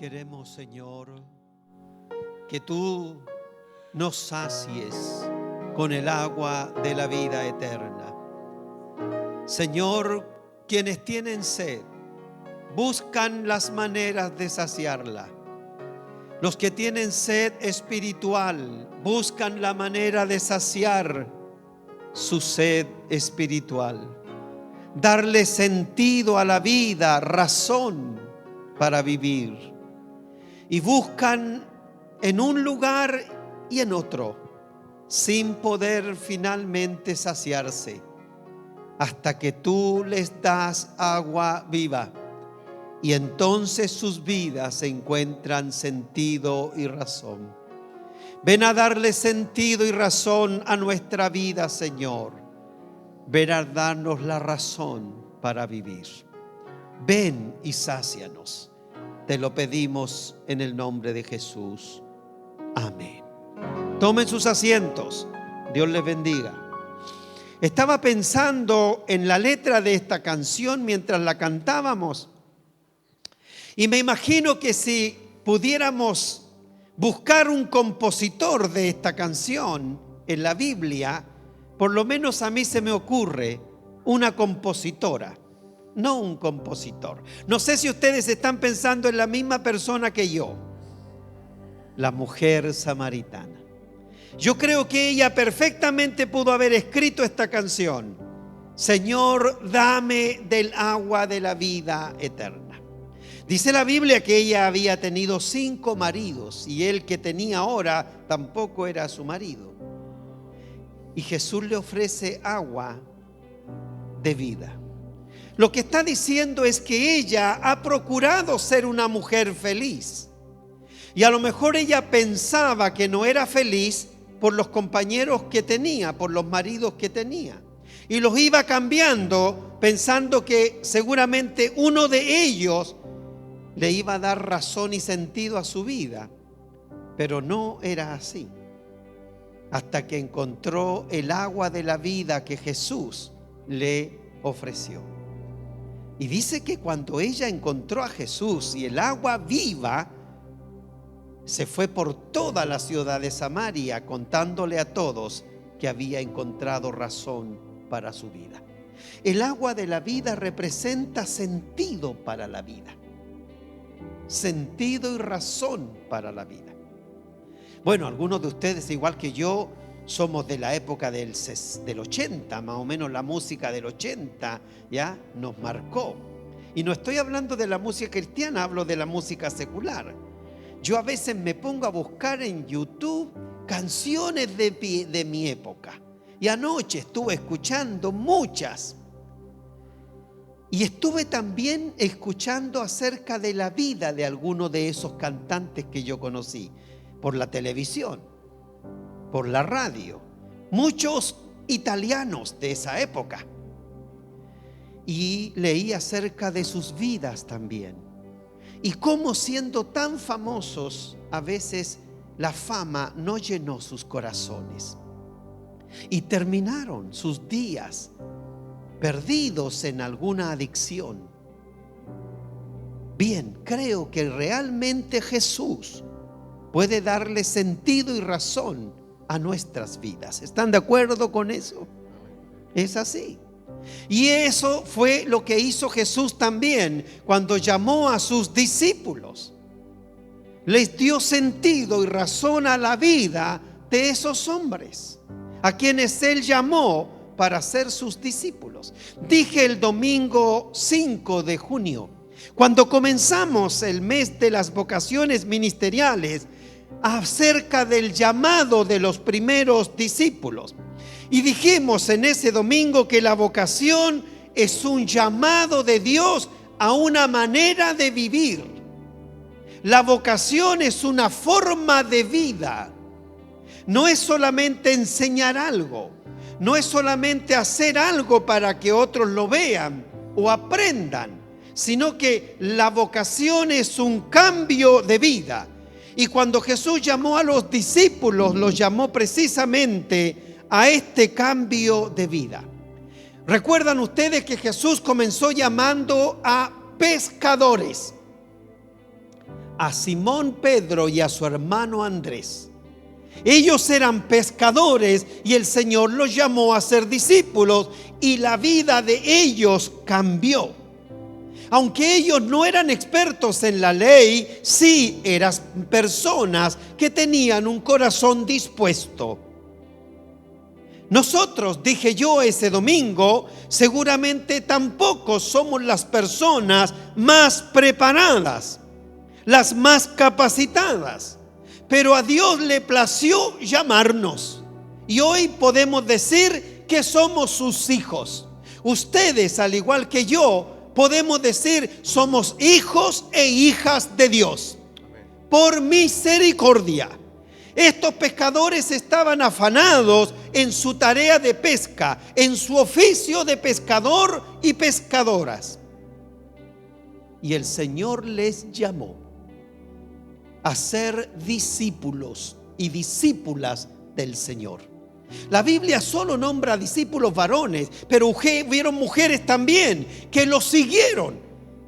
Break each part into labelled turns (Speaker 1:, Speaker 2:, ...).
Speaker 1: Queremos, Señor, que tú nos sacies con el agua de la vida eterna. Señor, quienes tienen sed buscan las maneras de saciarla. Los que tienen sed espiritual buscan la manera de saciar su sed espiritual, darle sentido a la vida, razón para vivir. Y buscan en un lugar y en otro, sin poder finalmente saciarse, hasta que tú les das agua viva. Y entonces sus vidas encuentran sentido y razón. Ven a darle sentido y razón a nuestra vida, Señor. Ven a darnos la razón para vivir. Ven y sácianos. Te lo pedimos en el nombre de Jesús. Amén. Tomen sus asientos. Dios les bendiga. Estaba pensando en la letra de esta canción mientras la cantábamos. Y me imagino que si pudiéramos buscar un compositor de esta canción en la Biblia, por lo menos a mí se me ocurre una compositora, no un compositor. No sé si ustedes están pensando en la misma persona que yo, la mujer samaritana. Yo creo que ella perfectamente pudo haber escrito esta canción: Señor, dame del agua de la vida eterna. Dice la Biblia que ella había tenido 5 maridos y el que tenía ahora tampoco era su marido. Y Jesús le ofrece agua de vida. Lo que está diciendo es que ella ha procurado ser una mujer feliz. Y a lo mejor ella pensaba que no era feliz por los compañeros que tenía, por los maridos que tenía. Y los iba cambiando pensando que seguramente uno de ellos le iba a dar razón y sentido a su vida. Pero no era así. Hasta que encontró el agua de la vida que Jesús le ofreció. Y dice que cuando ella encontró a Jesús y el agua viva, se fue por toda la ciudad de Samaria contándole a todos que había encontrado razón para su vida. El agua de la vida representa sentido para la vida. Sentido y razón para la vida. Bueno, algunos de ustedes, igual que yo, somos de la época del 80, más o menos la música del 80, ya nos marcó. Y no estoy hablando de la música cristiana, hablo de la música secular. Yo a veces me pongo a buscar en YouTube canciones de mi época. Y anoche estuve escuchando muchas. Y estuve también escuchando acerca de la vida de algunos de esos cantantes que yo conocí por la televisión, por la radio, muchos italianos de esa época. Y leí acerca de sus vidas también. Y cómo siendo tan famosos, a veces la fama no llenó sus corazones. Y terminaron sus días perdidos en alguna adicción. Bien, creo que realmente Jesús puede darle sentido y razón a nuestras vidas. ¿Están de acuerdo con eso? Es así. Y eso fue lo que hizo Jesús también cuando llamó a sus discípulos. Les dio sentido y razón a la vida de esos hombres, a quienes Él llamó para ser sus discípulos. Dije el domingo 5 de junio, cuando comenzamos el mes de las vocaciones ministeriales, acerca del llamado de los primeros discípulos. Y dijimos en ese domingo que la vocación es un llamado de Dios a una manera de vivir. La vocación es una forma de vida. No es solamente enseñar algo, no es solamente hacer algo para que otros lo vean o aprendan, sino que la vocación es un cambio de vida. Y cuando Jesús llamó a los discípulos, los llamó precisamente a este cambio de vida. ¿Recuerdan ustedes que Jesús comenzó llamando a pescadores? a Simón Pedro y a su hermano Andrés. Ellos eran pescadores y el Señor los llamó a ser discípulos y la vida de ellos cambió. Aunque ellos no eran expertos en la ley, sí eran personas que tenían un corazón dispuesto. Nosotros, dije yo ese domingo, seguramente tampoco somos las personas más preparadas, las más capacitadas, pero a Dios le plació llamarnos y hoy podemos decir que somos sus hijos. Ustedes, al igual que yo, podemos decir somos hijos e hijas de Dios. Por misericordia. Estos pescadores estaban afanados en su tarea de pesca, en su oficio de pescador y pescadoras. Y el Señor les llamó a ser discípulos y discípulas del Señor. La Biblia solo nombra discípulos varones, pero hubieron mujeres también que lo siguieron,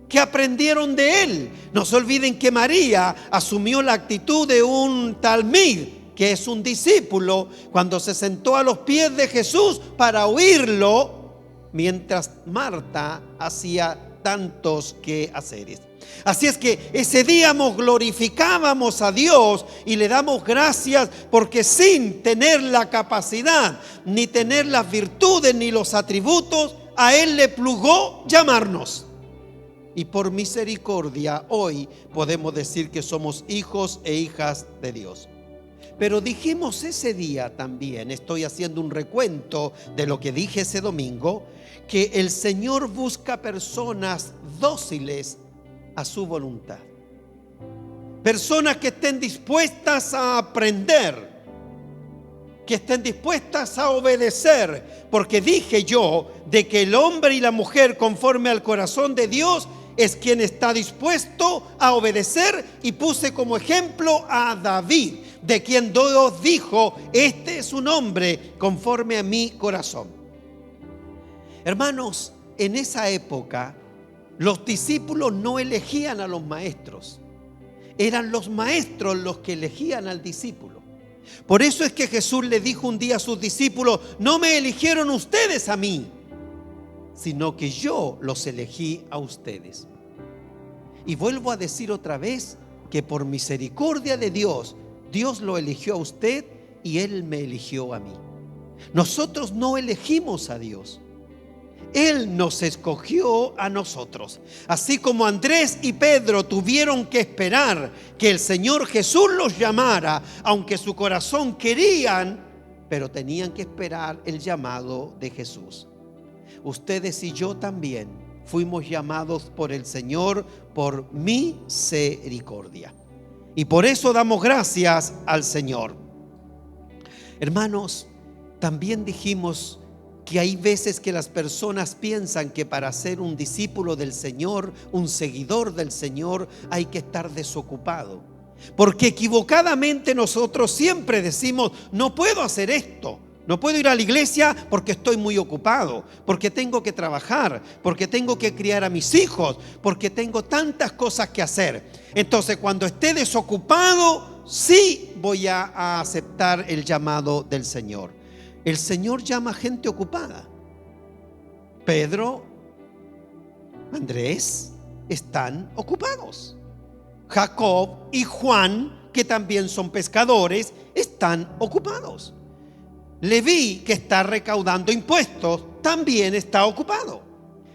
Speaker 1: que aprendieron de él. No se olviden que María asumió la actitud de un talmid, que es un discípulo, cuando se sentó a los pies de Jesús para oírlo, mientras Marta hacía tantos quehaceres. Así es que ese día glorificábamos a Dios y le damos gracias porque sin tener la capacidad, ni tener las virtudes, ni los atributos, a Él le plugó llamarnos. Y por misericordia hoy podemos decir que somos hijos e hijas de Dios. Pero dijimos ese día también, estoy haciendo un recuento de lo que dije ese domingo, que el Señor busca personas dóciles a su voluntad. Personas que estén dispuestas a aprender, que estén dispuestas a obedecer, porque dije yo de que el hombre y la mujer conforme al corazón de Dios es quien está dispuesto a obedecer, y puse como ejemplo a David, de quien Dios dijo: este es un hombre conforme a mi corazón. Hermanos, en esa época los discípulos no elegían a los maestros, eran los maestros los que elegían al discípulo. Por eso es que Jesús le dijo un día a sus discípulos: no me eligieron ustedes a mí, sino que yo los elegí a ustedes. Y vuelvo a decir otra vez que por misericordia de Dios, Dios lo eligió a usted y Él me eligió a mí. Nosotros no elegimos a Dios, Él nos escogió a nosotros. Así como Andrés y Pedro tuvieron que esperar que el Señor Jesús los llamara, aunque su corazón querían, pero tenían que esperar el llamado de Jesús. Ustedes y yo también fuimos llamados por el Señor por misericordia. Y por eso damos gracias al Señor. Hermanos, también dijimos que hay veces que las personas piensan que para ser un discípulo del Señor, un seguidor del Señor, hay que estar desocupado. Porque equivocadamente nosotros siempre decimos: no puedo hacer esto, no puedo ir a la iglesia porque estoy muy ocupado, porque tengo que trabajar, porque tengo que criar a mis hijos, porque tengo tantas cosas que hacer. Entonces, cuando esté desocupado, sí voy a aceptar el llamado del Señor. El Señor llama a gente ocupada. Pedro, Andrés están ocupados. Jacob y Juan, que también son pescadores, están ocupados. Leví, que está recaudando impuestos, también está ocupado.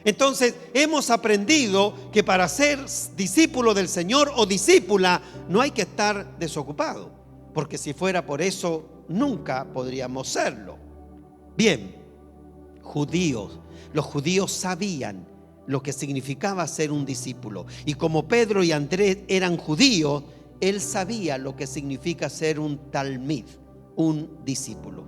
Speaker 1: Entonces hemos aprendido que para ser discípulo del Señor o discípula no hay que estar desocupado, porque si fuera por eso nunca podríamos serlo. Bien, los judíos sabían lo que significaba ser un discípulo, y como Pedro y Andrés eran judíos, él sabía lo que significa ser un talmid, un discípulo.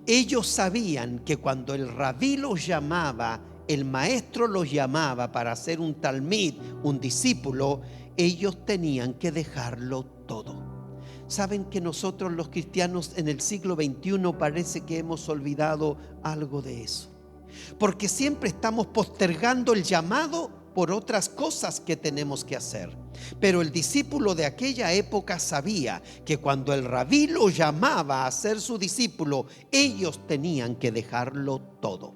Speaker 1: Ellos sabían que cuando el rabí los llamaba, el maestro los llamaba para ser un talmid, un discípulo, ellos tenían que dejarlo todo. Saben que nosotros los cristianos en el siglo XXI parece que hemos olvidado algo de eso, porque siempre estamos postergando el llamado por otras cosas que tenemos que hacer. Pero el discípulo de aquella época sabía que cuando el rabí lo llamaba a ser su discípulo, ellos tenían que dejarlo todo.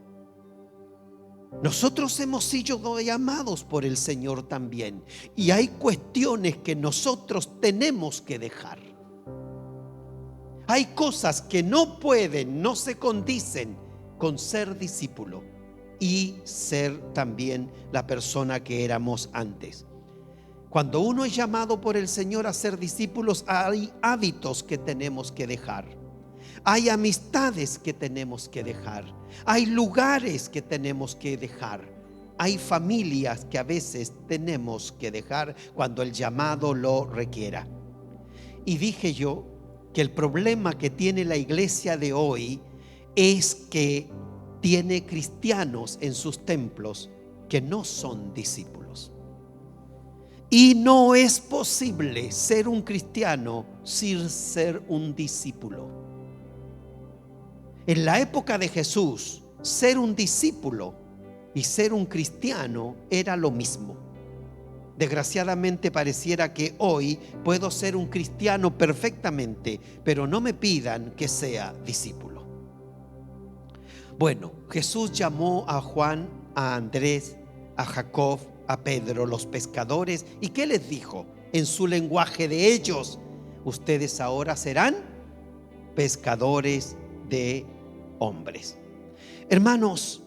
Speaker 1: Nosotros hemos sido llamados por el Señor también, y hay cuestiones que nosotros tenemos que dejar. Hay cosas que no pueden, no se condicen con ser discípulo y ser también la persona que éramos antes. Cuando uno es llamado por el Señor a ser discípulos, hay hábitos que tenemos que dejar. Hay amistades que tenemos que dejar. Hay lugares que tenemos que dejar. Hay familias que a veces tenemos que dejar cuando el llamado lo requiera. Y dije yo que el problema que tiene la iglesia de hoy es que tiene cristianos en sus templos que no son discípulos. Y no es posible ser un cristiano sin ser un discípulo. En la época de Jesús, ser un discípulo y ser un cristiano era lo mismo. Desgraciadamente pareciera que hoy puedo ser un cristiano perfectamente, pero no me pidan que sea discípulo. Bueno, Jesús llamó a Juan, a Andrés, a Jacob, a Pedro, los pescadores, ¿y qué les dijo? En su lenguaje de ellos: ustedes ahora serán pescadores de hombres. Hermanos,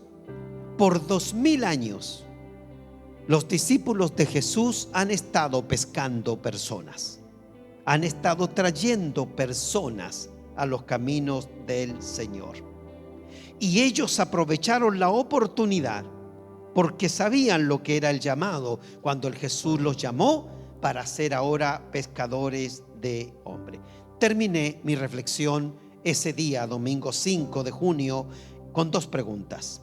Speaker 1: por 2000 años los discípulos de Jesús han estado pescando personas, han estado trayendo personas a los caminos del Señor, y ellos aprovecharon la oportunidad porque sabían lo que era el llamado cuando el Jesús los llamó para ser ahora pescadores de hombres. Terminé mi reflexión ese día, domingo 5 de junio, con dos preguntas.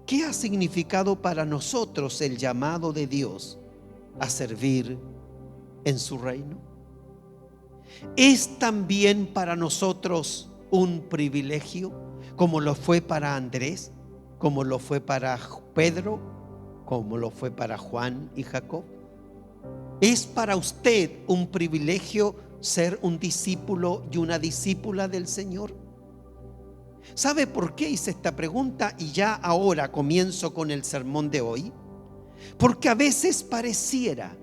Speaker 1: ¿Qué ha significado para nosotros el llamado de Dios a servir en su reino? ¿Es también para nosotros un privilegio, como lo fue para Andrés, como lo fue para Pedro, como lo fue para Juan y Jacob? ¿Es para usted un privilegio ser un discípulo y una discípula del Señor? ¿Sabe por qué hice esta pregunta? Y ya ahora comienzo con el sermón de hoy. Porque a veces pareciera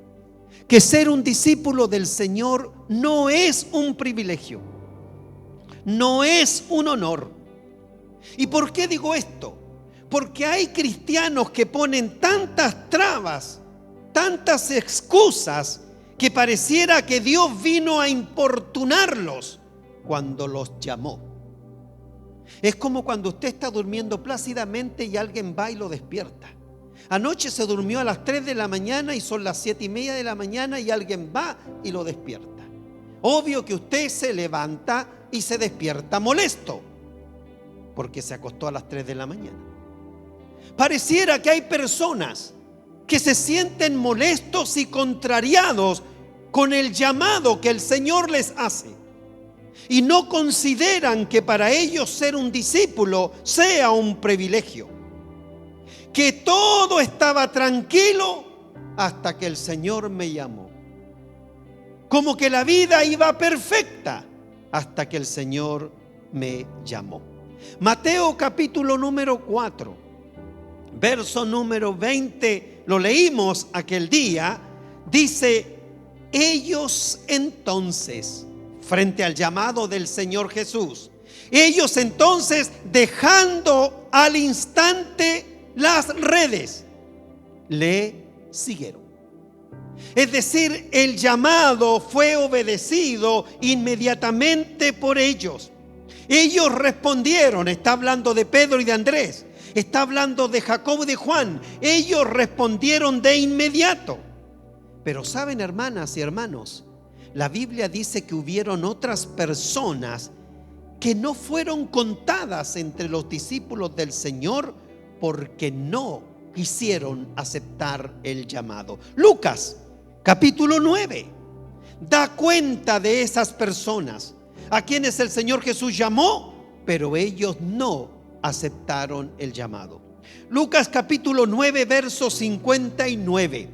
Speaker 1: que ser un discípulo del Señor no es un privilegio, no es un honor. ¿Y por qué digo esto? Porque hay cristianos que ponen tantas trabas, tantas excusas, que pareciera que Dios vino a importunarlos cuando los llamó. Es como cuando usted está durmiendo plácidamente y alguien va y lo despierta. Anoche se durmió a las 3 de la mañana y son las 7:30 de la mañana y alguien va y lo despierta. Obvio que usted se levanta y se despierta molesto porque se acostó a las 3 de la mañana. Pareciera que hay personas que se sienten molestos y contrariados con el llamado que el Señor les hace, y no consideran que para ellos ser un discípulo sea un privilegio, que todo estaba tranquilo hasta que el Señor me llamó, como que la vida iba perfecta hasta que el Señor me llamó. Mateo capítulo número 4, verso número 20, lo leímos aquel día. Dice: ellos entonces, frente al llamado del Señor Jesús, ellos entonces, dejando al instante las redes, le siguieron. Es decir, el llamado fue obedecido inmediatamente por ellos. Ellos respondieron. Está hablando de Pedro y de Andrés, está hablando de Jacob y de Juan. Ellos respondieron de inmediato. Pero saben, hermanas y hermanos, la Biblia dice que hubieron otras personas que no fueron contadas entre los discípulos del Señor porque no quisieron aceptar el llamado. Lucas capítulo 9 da cuenta de esas personas a quienes el Señor Jesús llamó, pero ellos no aceptaron el llamado. Lucas capítulo 9, verso 59.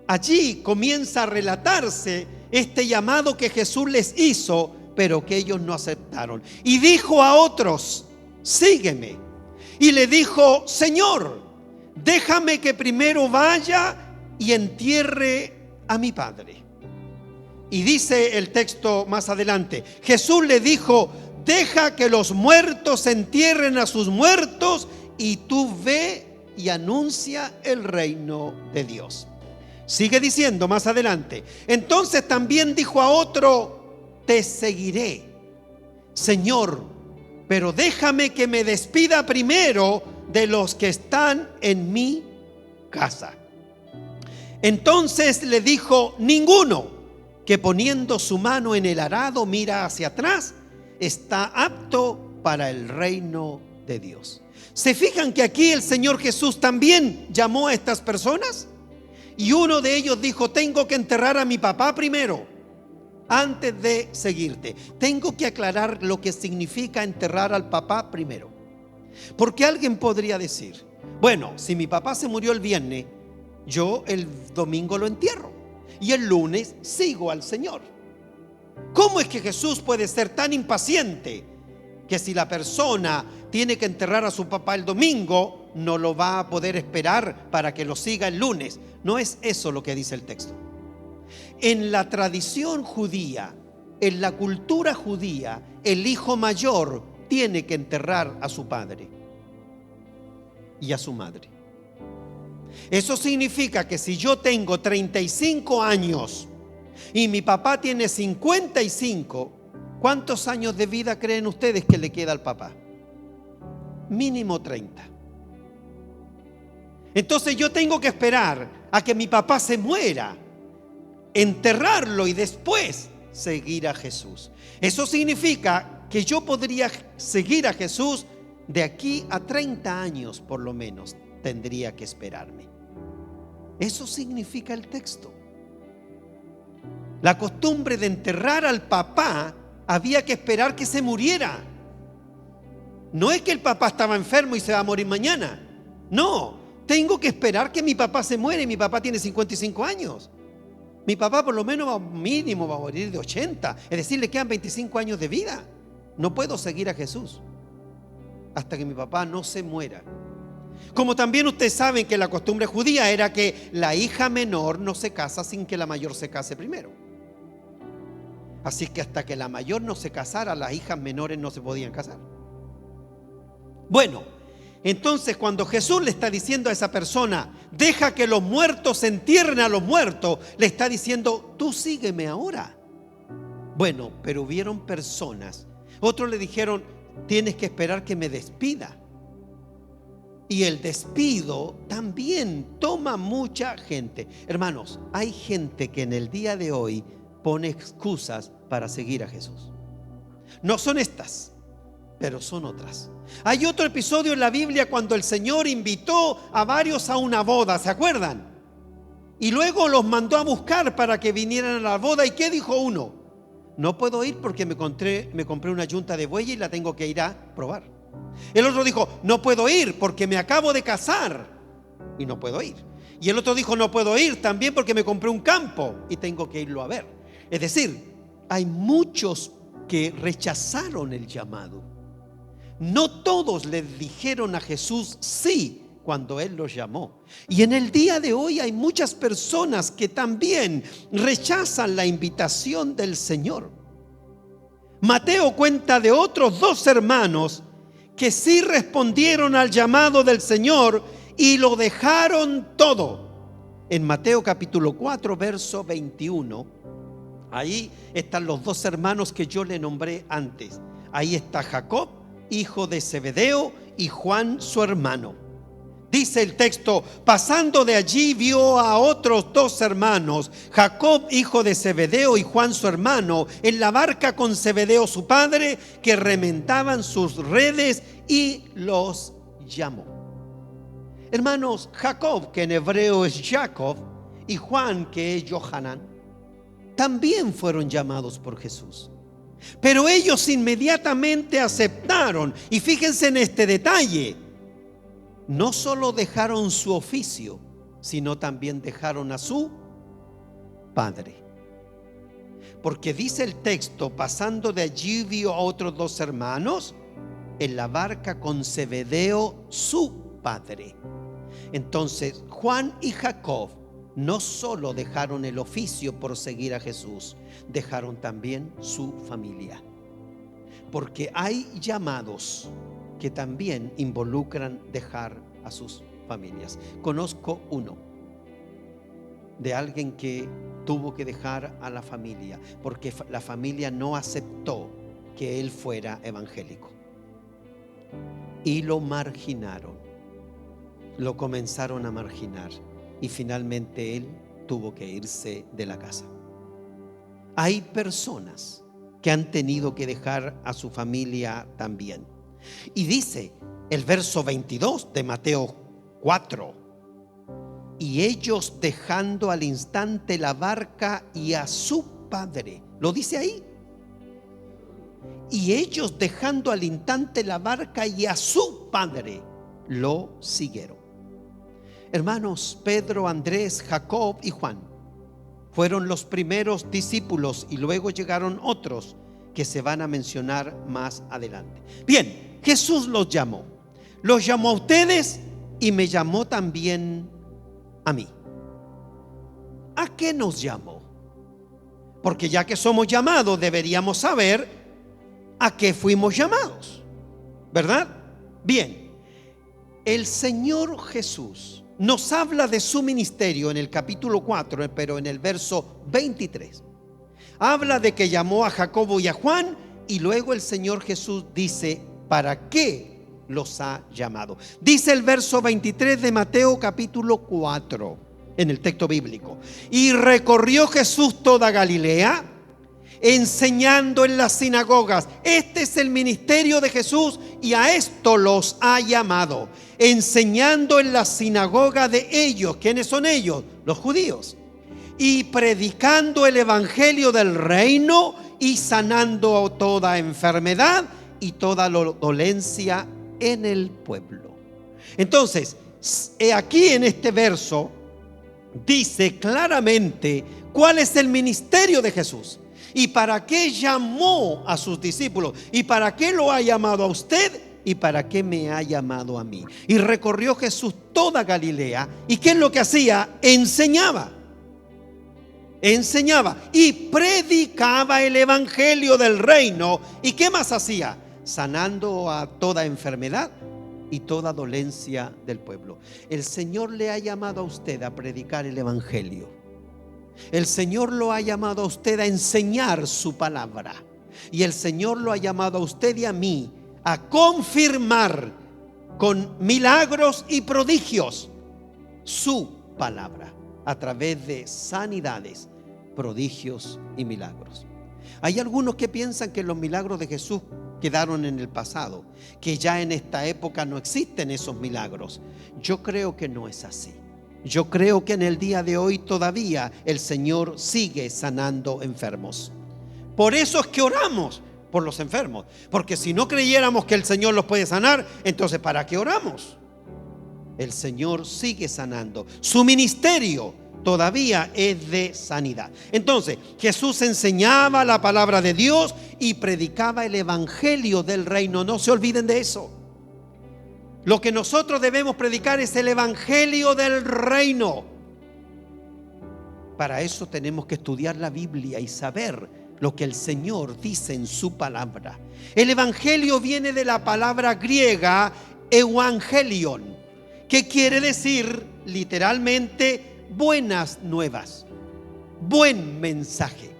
Speaker 1: Allí comienza a relatarse este llamado que Jesús les hizo, pero que ellos no aceptaron. Y dijo a otros: sígueme. Y le dijo: Señor, déjame que primero vaya y entierre a mi padre. Y dice el texto más adelante: Jesús le dijo: deja que los muertos entierren a sus muertos, y tú ve y anuncia el reino de Dios. Sigue diciendo más adelante: entonces también dijo a otro: te seguiré, Señor, pero déjame que me despida primero de los que están en mi casa. Entonces le dijo: ninguno que poniendo su mano en el arado mira hacia atrás está apto para el reino de Dios. ¿Se fijan que aquí el Señor Jesús también llamó a estas personas? Y uno de ellos dijo: tengo que enterrar a mi papá primero, antes de seguirte. Tengo que aclarar lo que significa enterrar al papá primero. Porque alguien podría decir: bueno, si mi papá se murió el viernes, yo el domingo lo entierro y el lunes sigo al Señor. ¿Cómo es que Jesús puede ser tan impaciente que si la persona tiene que enterrar a su papá el domingo, no lo va a poder esperar para que lo siga el lunes? No es eso lo que dice el texto. En la tradición judía, en la cultura judía, el hijo mayor tiene que enterrar a su padre y a su madre. Eso significa que si yo tengo 35 años y mi papá tiene 55, ¿cuántos años de vida creen ustedes que le queda al papá? Mínimo 30. Entonces yo tengo que esperar a que mi papá se muera, enterrarlo y después seguir a Jesús. Eso significa que yo podría seguir a Jesús de aquí a 30 años por lo menos. Tendría que esperarme. Eso significa el texto. La costumbre de enterrar al papá, había que esperar que se muriera. No es que el papá estaba enfermo y se va a morir mañana. No, tengo que esperar que mi papá se muere. Mi papá tiene 55 años. Mi papá por lo menos mínimo va a morir de 80. Es decir, le quedan 25 años de vida. No puedo seguir a Jesús hasta que mi papá no se muera. Como también ustedes saben que la costumbre judía era que la hija menor no se casa sin que la mayor se case primero. Así que hasta que la mayor no se casara, las hijas menores no se podían casar. Bueno, entonces cuando Jesús le está diciendo a esa persona: deja que los muertos entierren a los muertos, le está diciendo: tú sígueme ahora. Bueno, pero hubieron personas, otros le dijeron: tienes que esperar que me despida. Y el despido también toma mucha gente. Hermanos, hay gente que en el día de hoy pone excusas para seguir a Jesús. No son estas, pero son otras. Hay otro episodio en la Biblia cuando el Señor invitó a varios a una boda, ¿se acuerdan? Y luego los mandó a buscar para que vinieran a la boda. ¿Y qué dijo uno? No puedo ir porque me compré una yunta de buey y la tengo que ir a probar. El otro dijo: no puedo ir porque me acabo de casar y no puedo ir. Y el otro dijo: no puedo ir también porque me compré un campo y tengo que irlo a ver. Es decir, hay muchos que rechazaron el llamado. No todos le dijeron a Jesús sí cuando Él los llamó. Y en el día de hoy hay muchas personas que también rechazan la invitación del Señor. Mateo cuenta de otros 2 hermanos que sí respondieron al llamado del Señor y lo dejaron todo. En Mateo capítulo 4, verso 21, ahí están los 2 hermanos que yo le nombré antes. Ahí está Jacob, hijo de Zebedeo, y Juan su hermano. Dice el texto: pasando de allí vio a otros 2 hermanos, Jacob hijo de Zebedeo y Juan su hermano, en la barca con Zebedeo su padre, que remendaban sus redes, y los llamó. Hermanos, Jacob, que en hebreo es Jacob, y Juan, que es Johanán, también fueron llamados por Jesús. Pero ellos inmediatamente aceptaron. Y fíjense en este detalle: no solo dejaron su oficio, sino también dejaron a su padre. Porque dice el texto: pasando de allí vio a otros 2 hermanos en la barca con Zebedeo su padre. Entonces Juan y Jacob no solo dejaron el oficio por seguir a Jesús, dejaron también su familia. Porque hay llamados que también involucran dejar a sus familias. Conozco uno de alguien que tuvo que dejar a la familia porque la familia no aceptó que él fuera evangélico y lo marginaron, lo comenzaron a marginar y finalmente él tuvo que irse de la casa. Hay personas que han tenido que dejar a su familia también. Y dice el verso 22 de Mateo 4: y ellos dejando al instante la barca y a su padre. ¿Lo dice ahí? Y ellos dejando al instante la barca y a su padre, lo siguieron. Hermanos, Pedro, Andrés, Jacob y Juan fueron los primeros discípulos y luego llegaron otros que se van a mencionar más adelante. Bien, Jesús los llamó a ustedes y me llamó también a mí. ¿A qué nos llamó? Porque ya que somos llamados, deberíamos saber a qué fuimos llamados, ¿verdad? Bien, el Señor Jesús nos habla de su ministerio en el capítulo 4, pero en el verso 23 habla de que llamó a Jacobo y a Juan, y luego el Señor Jesús dice para qué los ha llamado. Dice el verso 23 de Mateo capítulo 4 en el texto bíblico: y recorrió Jesús toda Galilea, enseñando en las sinagogas. Este es el ministerio de Jesús y a esto los ha llamado, enseñando en la sinagoga de ellos. ¿Quiénes son ellos? Los judíos. Y predicando el evangelio del reino y sanando toda enfermedad y toda dolencia en el pueblo. Entonces, aquí en este verso dice claramente cuál es el ministerio de Jesús y para qué llamó a sus discípulos y para qué lo ha llamado a usted y para qué me ha llamado a mí. Y recorrió Jesús toda Galilea. ¿Y qué es lo que hacía? Enseñaba y predicaba el evangelio del reino. ¿Y qué más hacía? Sanando a toda enfermedad y toda dolencia del pueblo. El Señor le ha llamado a usted a predicar el evangelio. El Señor lo ha llamado a usted a enseñar su palabra. Y el Señor lo ha llamado a usted y a mí a confirmar con milagros y prodigios su palabra a través de sanidades, prodigios y milagros. Hay algunos que piensan que los milagros de Jesús quedaron en el pasado, que ya en esta época no existen esos milagros. Yo creo que no es así. Yo creo que en el día de hoy todavía el Señor sigue sanando enfermos. Por eso es que oramos por los enfermos, porque si no creyéramos que el Señor los puede sanar, entonces ¿para qué oramos? El Señor sigue sanando. Su ministerio todavía es de sanidad. Entonces Jesús enseñaba la palabra de Dios y predicaba el evangelio del reino. No se olviden de eso. Lo que nosotros debemos predicar es el evangelio del reino. Para eso tenemos que estudiar la Biblia y saber lo que el Señor dice en su palabra. El evangelio viene de la palabra griega evangelion, que quiere decir literalmente buenas nuevas, buen mensaje.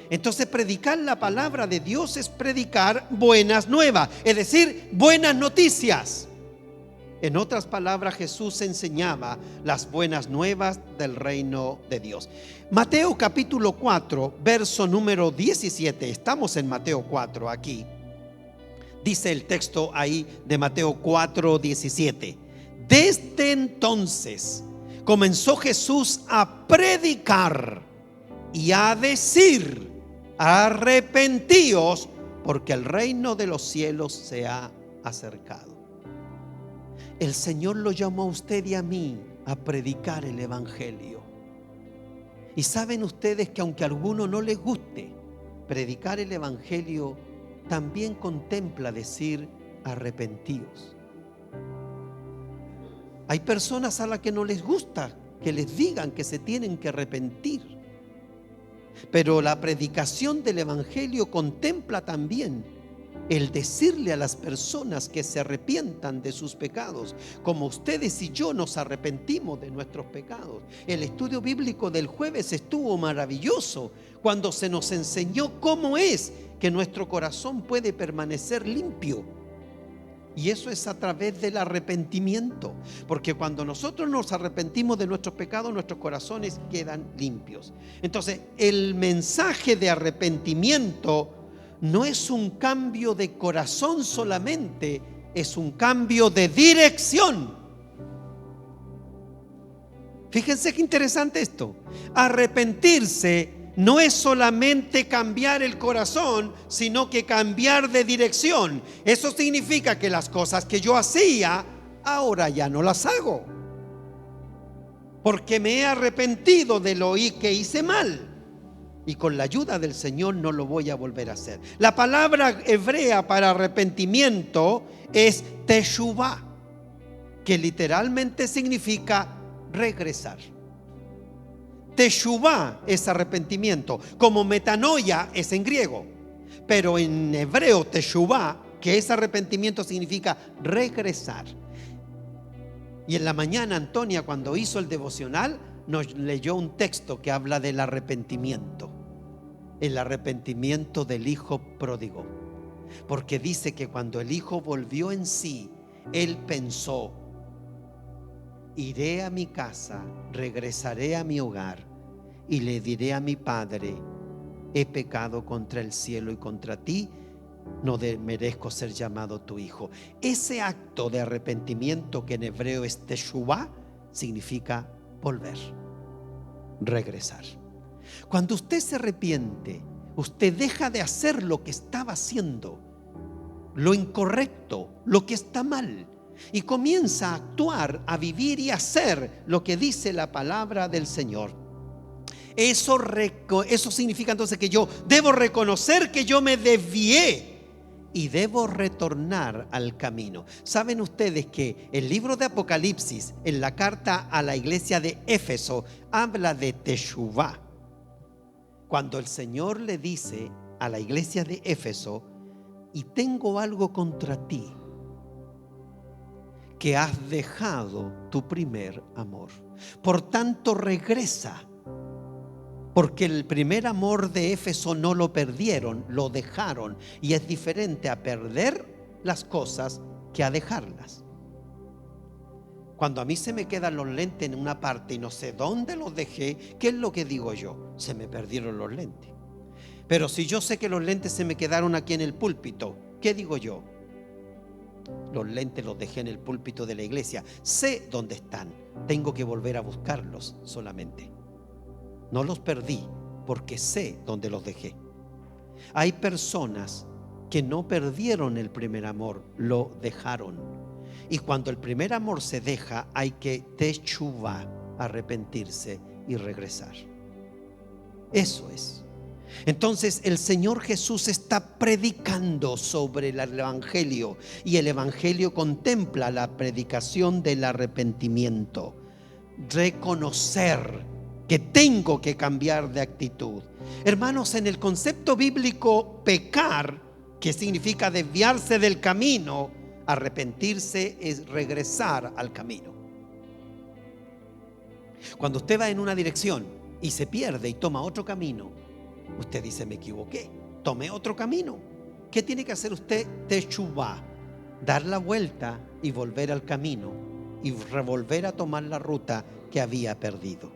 Speaker 1: Entonces predicar la palabra de Dios es predicar buenas nuevas, es decir, buenas noticias. En otras palabras, Jesús enseñaba las buenas nuevas del reino de Dios. Mateo capítulo 4, verso número 17. Estamos en Mateo 4 aquí. Dice el texto ahí de Mateo 4, 17. Desde entonces comenzó Jesús a predicar y a decir: arrepentíos, porque el reino de los cielos se ha acercado. El Señor lo llamó a usted y a mí a predicar el evangelio. Y saben ustedes que aunque a alguno no les guste, predicar el evangelio también contempla decir arrepentíos. Hay personas a las que no les gusta que les digan que se tienen que arrepentir, pero la predicación del evangelio contempla también el decirle a las personas que se arrepientan de sus pecados, como ustedes y yo nos arrepentimos de nuestros pecados. El estudio bíblico del jueves estuvo maravilloso cuando se nos enseñó cómo es que nuestro corazón puede permanecer limpio. Y eso es a través del arrepentimiento, porque cuando nosotros nos arrepentimos de nuestros pecados, nuestros corazones quedan limpios. Entonces, el mensaje de arrepentimiento no es un cambio de corazón solamente, es un cambio de dirección. Fíjense qué interesante esto. Arrepentirse no es solamente cambiar el corazón, sino que cambiar de dirección. Eso significa que las cosas que yo hacía, ahora ya no las hago, porque me he arrepentido de lo que hice mal. Y con la ayuda del Señor no lo voy a volver a hacer. La palabra hebrea para arrepentimiento es teshuvah, que literalmente significa regresar. Teshuvah es arrepentimiento, como metanoia es en griego, pero en hebreo teshuvah, que es arrepentimiento, significa regresar. Y en la mañana Antonia, cuando hizo el devocional, nos leyó un texto que habla del arrepentimiento, el arrepentimiento del hijo pródigo, porque dice que cuando el hijo volvió en sí, él pensó: iré a mi casa, regresaré a mi hogar y le diré a mi padre: he pecado contra el cielo y contra ti, no merezco ser llamado tu hijo. Ese acto de arrepentimiento, que en hebreo es teshuvah, significa volver, regresar. Cuando usted se arrepiente, usted deja de hacer lo que estaba haciendo, lo incorrecto, lo que está mal, y comienza a actuar, a vivir y a hacer lo que dice la palabra del Señor. Eso significa entonces que yo debo reconocer que yo me desvié y debo retornar al camino. Saben ustedes que el libro de Apocalipsis, en la carta a la iglesia de Éfeso, habla de teshuvah. Cuando el Señor le dice a la iglesia de Éfeso: y tengo algo contra ti, que has dejado tu primer amor. Por tanto, regresa, porque el primer amor de Éfeso no lo perdieron, lo dejaron. Y es diferente a perder las cosas que a dejarlas. Cuando a mí se me quedan los lentes en una parte y no sé dónde los dejé, ¿qué es lo que digo yo? Se me perdieron los lentes. Pero si yo sé que los lentes se me quedaron aquí en el púlpito, ¿qué digo yo? Los lentes los dejé en el púlpito de la iglesia. Sé dónde están. Tengo que volver a buscarlos solamente. No los perdí porque sé dónde los dejé. Hay personas que no perdieron el primer amor, lo dejaron. Y cuando el primer amor se deja, hay que teshuvah, arrepentirse y regresar. Eso es. Entonces el Señor Jesús está predicando sobre el evangelio, y el evangelio contempla la predicación del arrepentimiento. Reconocer que tengo que cambiar de actitud. Hermanos, en el concepto bíblico, pecar, que significa desviarse del camino, arrepentirse es regresar al camino. Cuando usted va en una dirección y se pierde y toma otro camino, usted dice: me equivoqué, tomé otro camino. ¿Qué tiene que hacer usted? Teshuvah, dar la vuelta y volver al camino y revolver a tomar la ruta que había perdido.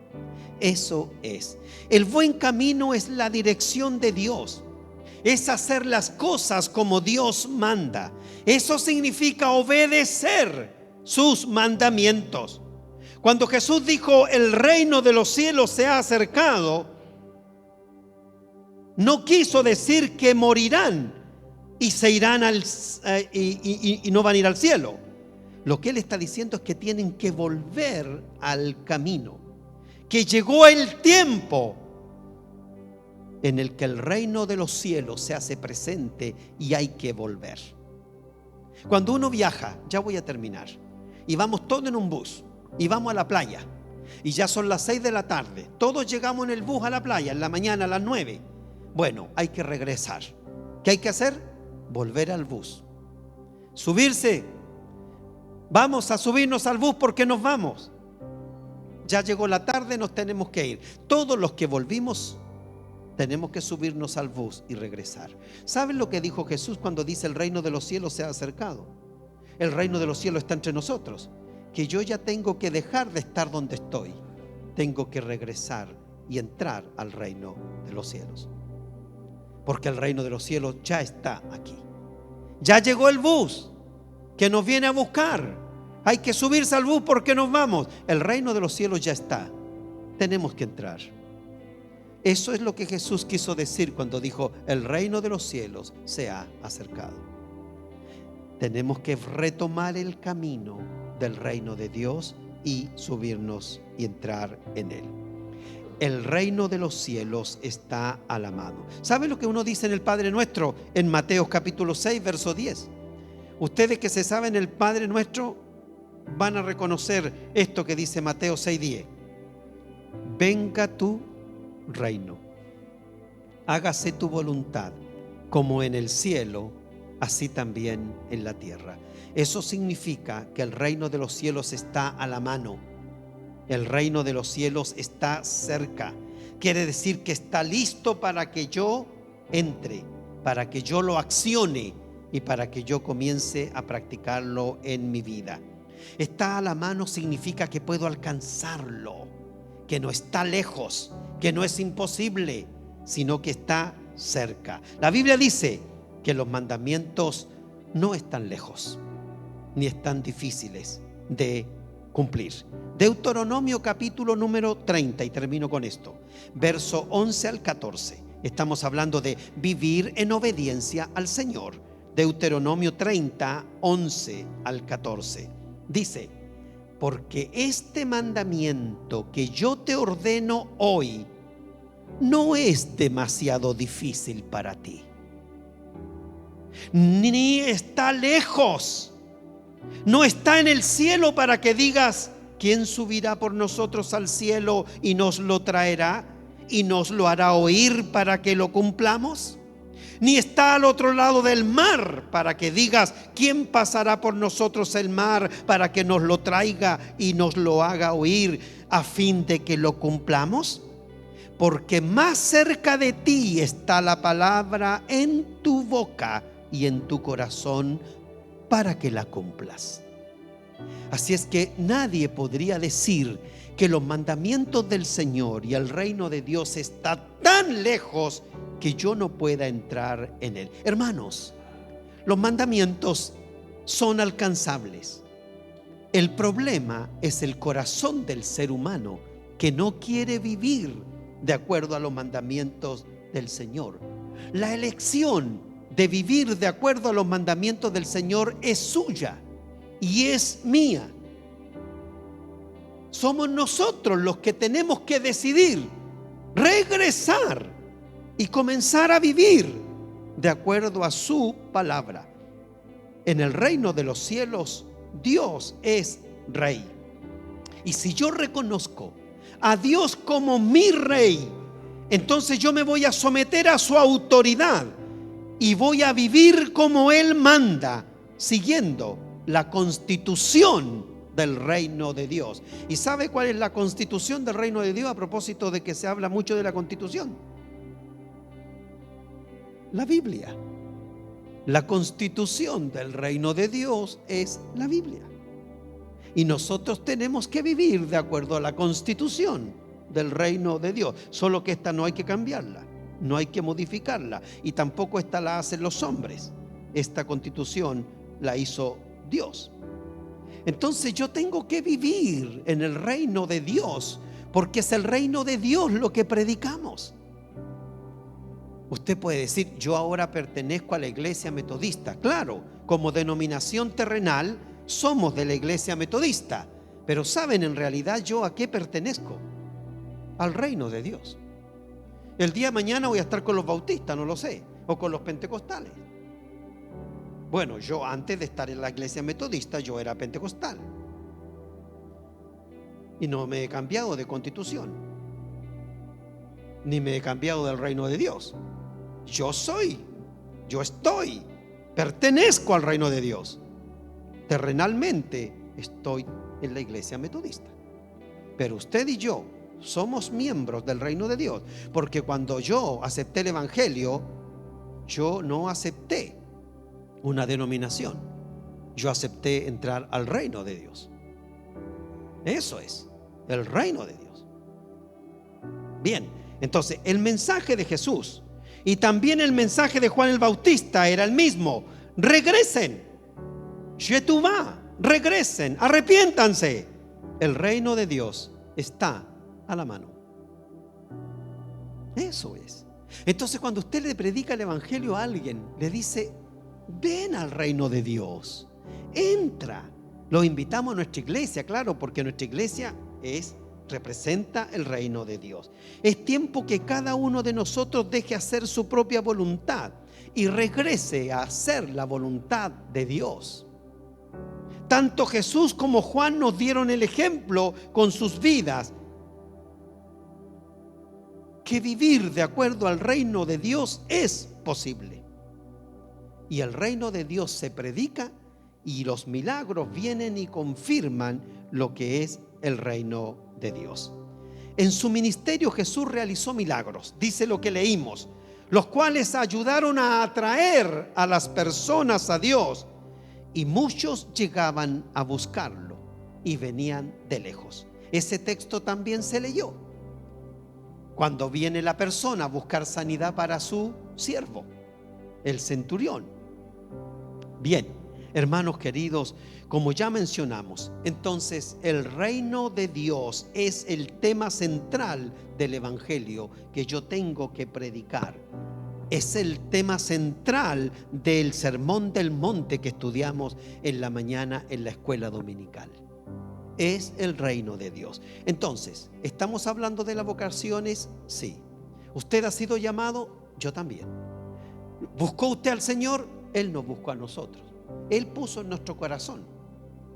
Speaker 1: Eso es. El buen camino es la dirección de Dios. Es hacer las cosas como Dios manda. Eso significa obedecer sus mandamientos. Cuando Jesús dijo: el reino de los cielos se ha acercado, no quiso decir que morirán y se irán y no van a ir al cielo. Lo que Él está diciendo es que tienen que volver al camino, que llegó el tiempo en el que el reino de los cielos se hace presente y hay que volver. Cuando uno viaja, ya voy a terminar, y vamos todos en un bus y vamos a la playa, y ya son las 6 de la tarde, todos llegamos en el bus a la playa en la mañana a las 9. Bueno, hay que regresar. ¿Qué hay que hacer? Volver al bus, subirse. Vamos a subirnos al bus porque nos vamos. Ya llegó la tarde, nos tenemos que ir. Todos los que volvimos tenemos que subirnos al bus y regresar. ¿Saben lo que dijo Jesús cuando dice el reino de los cielos se ha acercado? El reino de los cielos está entre nosotros. Que yo ya tengo que dejar de estar donde estoy. Tengo que regresar y entrar al reino de los cielos. Porque el reino de los cielos ya está aquí. Ya llegó el bus que nos viene a buscar. Hay que subirse al bus porque nos vamos. El reino de los cielos ya está. Tenemos que entrar. Eso es lo que Jesús quiso decir cuando dijo: el reino de los cielos se ha acercado. Tenemos que retomar el camino del reino de Dios y subirnos y entrar en él. El reino de los cielos está a la mano. ¿Sabe lo que uno dice en el Padre Nuestro en Mateo capítulo 6 verso 10? Ustedes que se saben el Padre Nuestro van a reconocer esto que dice Mateo 6:10. Venga tu reino, hágase tu voluntad, como en el cielo, así también en la tierra. Eso significa que el reino de los cielos está a la mano. El reino de los cielos está cerca. Quiere decir que está listo para que yo entre, para que yo lo accione y para que yo comience a practicarlo en mi vida. Está a la mano significa que puedo alcanzarlo, que no está lejos, que no es imposible, sino que está cerca. La Biblia dice que los mandamientos no están lejos, ni están difíciles de cumplir. Deuteronomio capítulo número 30, y termino con esto, verso 11 al 14. Estamos hablando de vivir en obediencia al Señor. Deuteronomio 30, 11 al 14. Dice: porque este mandamiento que yo te ordeno hoy no es demasiado difícil para ti, ni está lejos, no está en el cielo para que digas: ¿quién subirá por nosotros al cielo y nos lo traerá y nos lo hará oír para que lo cumplamos? Ni está al otro lado del mar para que digas: ¿quién pasará por nosotros el mar para que nos lo traiga y nos lo haga oír a fin de que lo cumplamos? Porque más cerca de ti está la palabra en tu boca y en tu corazón para que la cumplas. Así es que nadie podría decir que los mandamientos del Señor y el reino de Dios está tan lejos que yo no pueda entrar en él. Hermanos, los mandamientos son alcanzables. El problema es el corazón del ser humano, que no quiere vivir de acuerdo a los mandamientos del Señor. La elección de vivir de acuerdo a los mandamientos del Señor es suya y es mía. Somos nosotros los que tenemos que decidir regresar y comenzar a vivir de acuerdo a su palabra. En el reino de los cielos, Dios es Rey. Y si yo reconozco a Dios como mi Rey, entonces yo me voy a someter a su autoridad y voy a vivir como Él manda, siguiendo la constitución del reino de Dios. ¿Y sabe cuál es la constitución del reino de Dios? A propósito de que se habla mucho de la constitución, la Biblia. La constitución del reino de Dios es la Biblia. Y nosotros tenemos que vivir de acuerdo a la constitución del reino de Dios. Solo que esta no hay que cambiarla, no hay que modificarla, y tampoco esta la hacen los hombres. Esta constitución la hizo Dios. Entonces yo tengo que vivir en el reino de Dios, porque es el reino de Dios lo que predicamos. Usted puede decir: yo ahora pertenezco a la iglesia metodista. Claro, como denominación terrenal somos de la iglesia metodista, pero ¿saben en realidad yo a qué pertenezco? Al reino de Dios. El día de mañana voy a estar con los bautistas, no lo sé, o con los pentecostales. Bueno, yo antes de estar en la iglesia metodista, yo era pentecostal. Y no me he cambiado de constitución, ni me he cambiado del reino de Dios. Yo estoy, pertenezco al reino de Dios. Terrenalmente estoy en la iglesia metodista. Pero usted y yo somos miembros del reino de Dios, porque cuando yo acepté el evangelio, yo no acepté una denominación, yo acepté entrar al reino de Dios. Eso es el reino de Dios. Bien, entonces el mensaje de Jesús y también el mensaje de Juan el Bautista era el mismo: regresen, Yetubá, regresen, arrepiéntanse. El reino de Dios está a la mano. Eso es. Entonces, cuando usted le predica el evangelio a alguien, le dice: ven al reino de Dios, entra. Lo invitamos a nuestra iglesia, claro, porque nuestra iglesia representa el reino de Dios. Es tiempo que cada uno de nosotros deje hacer su propia voluntad y regrese a hacer la voluntad de Dios. Tanto Jesús como Juan nos dieron el ejemplo con sus vidas, que vivir de acuerdo al reino de Dios es posible. Y el reino de Dios se predica y los milagros vienen y confirman lo que es el reino de Dios. En su ministerio Jesús realizó milagros, dice lo que leímos, los cuales ayudaron a atraer a las personas a Dios, y muchos llegaban a buscarlo y venían de lejos. Ese texto también se leyó cuando viene la persona a buscar sanidad para su siervo, el centurión. Bien, hermanos queridos, como ya mencionamos, entonces el reino de Dios es el tema central del evangelio que yo tengo que predicar. Es el tema central del Sermón del Monte que estudiamos en la mañana en la escuela dominical. Es el reino de Dios. Entonces, ¿estamos hablando de las vocaciones? Sí. ¿Usted ha sido llamado? Yo también. ¿Buscó usted al Señor? Él nos buscó a nosotros. Él puso en nuestro corazón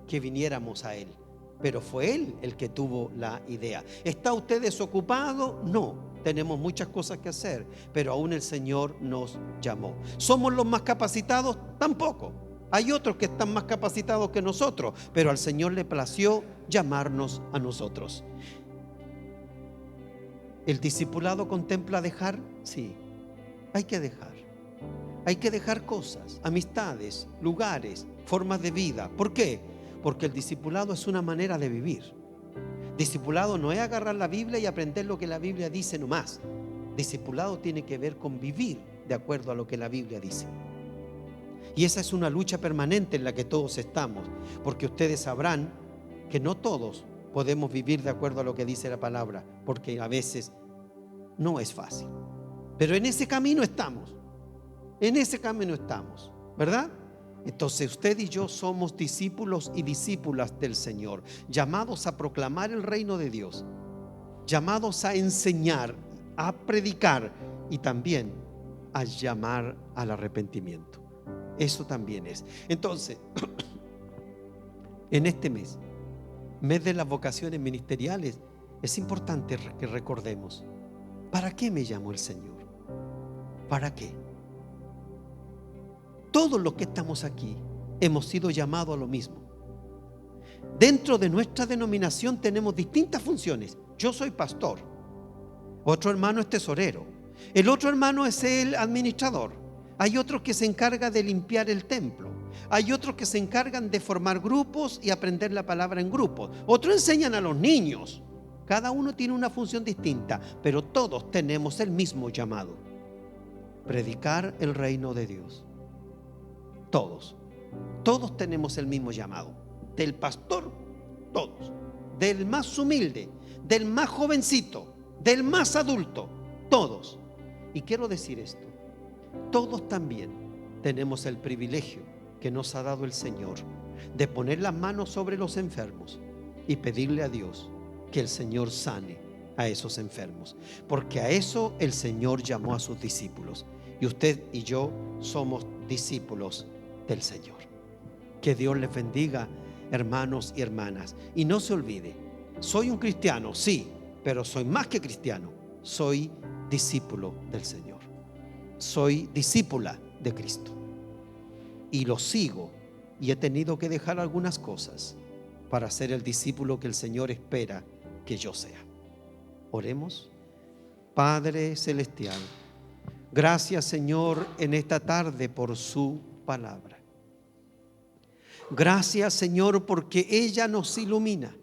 Speaker 1: que viniéramos a Él, pero fue Él el que tuvo la idea. ¿Está usted desocupado? No. Tenemos muchas cosas que hacer, pero aún el Señor nos llamó. ¿Somos los más capacitados? Tampoco. Hay otros que están más capacitados que nosotros, pero al Señor le plació llamarnos a nosotros. ¿El discipulado contempla dejar? Sí, hay que dejar. Hay que dejar cosas, amistades, lugares, formas de vida. ¿Por qué? Porque el discipulado es una manera de vivir. Discipulado no es agarrar la Biblia y aprender lo que la Biblia dice nomás. Discipulado tiene que ver con vivir de acuerdo a lo que la Biblia dice. Y esa es una lucha permanente en la que todos estamos, porque ustedes sabrán que no todos podemos vivir de acuerdo a lo que dice la palabra, porque a veces no es fácil. Pero en ese camino estamos. En ese camino estamos, ¿verdad? Entonces usted y yo somos discípulos y discípulas del Señor, llamados a proclamar el reino de Dios, llamados a enseñar, a predicar y también a llamar al arrepentimiento. Eso también es. Entonces, en este mes de las vocaciones ministeriales, es importante que recordemos: ¿para qué me llamó el Señor? ¿Para qué? Todos los que estamos aquí hemos sido llamados a lo mismo. Dentro de nuestra denominación tenemos distintas funciones. Yo soy pastor, otro hermano es tesorero, el otro hermano es el administrador, hay otros que se encargan de limpiar el templo, hay otros que se encargan de formar grupos y aprender la palabra en grupos, otros enseñan a los niños. Cada uno tiene una función distinta, pero todos tenemos el mismo llamado: predicar el reino de Dios. Todos tenemos el mismo llamado. Del pastor, todos. Del más humilde, del más jovencito, del más adulto, todos. Y quiero decir esto: todos también tenemos el privilegio que nos ha dado el Señor de poner las manos sobre los enfermos y pedirle a Dios que el Señor sane a esos enfermos, porque a eso el Señor llamó a sus discípulos, y usted y yo somos discípulos del Señor. Que Dios les bendiga, hermanos y hermanas, y no se olvide, soy un cristiano, sí, pero soy más que cristiano, soy discípulo del Señor, soy discípula de Cristo y lo sigo, y he tenido que dejar algunas cosas para ser el discípulo que el Señor espera que yo sea. Oremos. Padre celestial, gracias, Señor, en esta tarde por su palabra. Gracias, Señor, porque ella nos ilumina,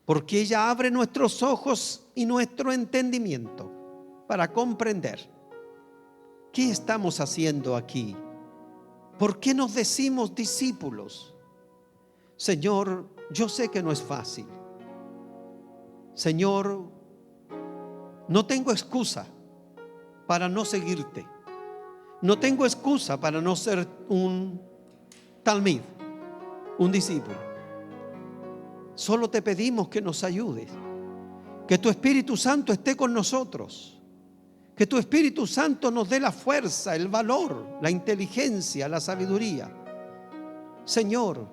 Speaker 1: porque ella abre nuestros ojos y nuestro entendimiento para comprender qué estamos haciendo aquí. ¿Por qué nos decimos discípulos? Señor, yo sé que no es fácil. Señor, no tengo excusa para no seguirte. No tengo excusa para no ser un talmid, un discípulo. Solo te pedimos que nos ayudes, que tu Espíritu Santo esté con nosotros, que tu Espíritu Santo nos dé la fuerza, el valor, la inteligencia, la sabiduría. Señor,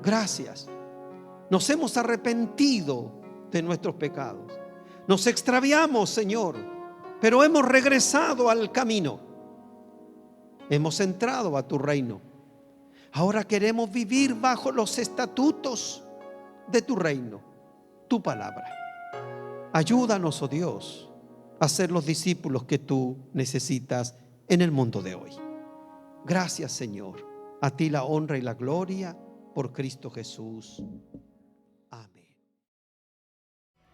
Speaker 1: gracias. Nos hemos arrepentido de nuestros pecados. Nos extraviamos, Señor, pero hemos regresado al camino. Hemos entrado a tu reino. Ahora queremos vivir bajo los estatutos de tu reino, tu palabra. Ayúdanos, oh Dios, a ser los discípulos que tú necesitas en el mundo de hoy. Gracias, Señor. A ti la honra y la gloria por Cristo Jesús. Amén.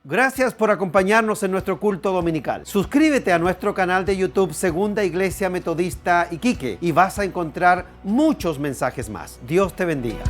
Speaker 1: Gracias por acompañarnos en nuestro culto dominical. Suscríbete a nuestro canal de YouTube Segunda Iglesia Metodista Iquique y vas a encontrar muchos mensajes más. Dios te bendiga.